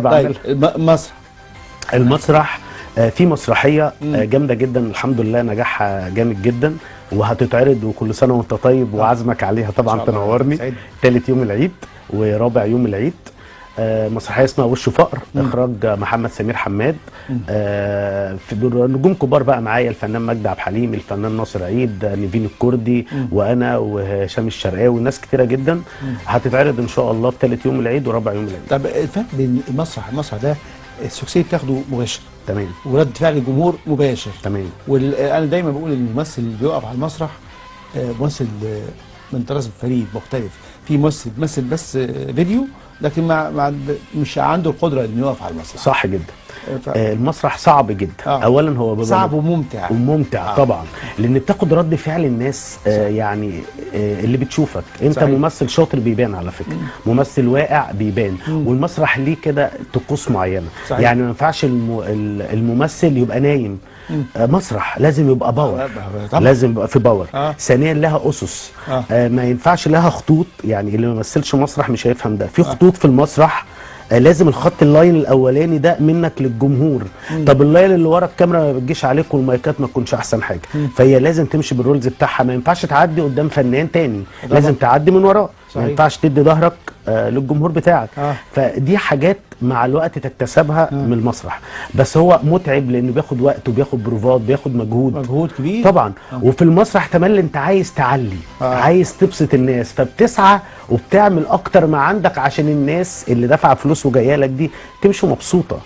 طيب مسرح المسرح في مسرحيه جامده جدا الحمد لله، نجاحها جامد جدا وهتتعرض، وكل سنه وانت طيب وعزمك عليها طبعا تنورني. ثالث يوم العيد ورابع يوم العيد. مسرحيه اسمها وش فقر، اخراج محمد سمير حماد. في نجوم كبار بقى معايا، الفنان مجدي عبد الحليم، الفنان ناصر عيد، نيفين الكردي، وانا وهشام الشرقاوي وناس كتيره جدا. هتتعرض ان شاء الله في ثالث يوم العيد ورابع يوم العيد. طب الفرق بين المسرح ده السكسيه بتاخده مباشر، تمام، ورد فعل الجمهور مباشر، تمام. انا دايما بقول ان الممثل اللي بيقف على المسرح ممثل من طراز فريد مختلف. في ممثل بيمثل بس فيديو، لكن مش عنده القدره انه يقف على المسرح. صح جدا. المسرح صعب جدا. اولا هو صعب وممتع. طبعا، لان بتاخد رد فعل الناس. يعني اللي بتشوفك انت صحيح. ممثل شاطر بيبان على فكره، ممثل واقع بيبان. والمسرح ليه كده طقوس معينه، صحيح. يعني ما ينفعش الممثل يبقى نايم. مسرح لازم يبقى باور، لازم يبقى في باور. ثانيا لها اسس، ما ينفعش لها خطوط. يعني اللي ما مثلش مسرح مش هيفهم ده. في خطوط في المسرح، لازم الخط اللاين الاولاني ده منك للجمهور. طب اللاين اللي ورا الكاميرا ما بتجيش عليك والمايكات ما تكونش احسن حاجه. فهي لازم تمشي بالرولز بتاعها، ما ينفعش تعدي قدام فنان تاني، لازم تعدي من وراه. ما ينفعش تدي ظهرك للجمهور بتاعك. فدي حاجات مع الوقت تكتسبها من المسرح. بس هو متعب لانه بياخد وقت وبياخد بروفات، بياخد مجهود كبير طبعا. وفي المسرح تملي انت عايز تعلي، عايز تبسط الناس، فبتسعى وبتعمل اكتر ما عندك عشان الناس اللي دافعه فلوس وجايه لك دي تمشي مبسوطه.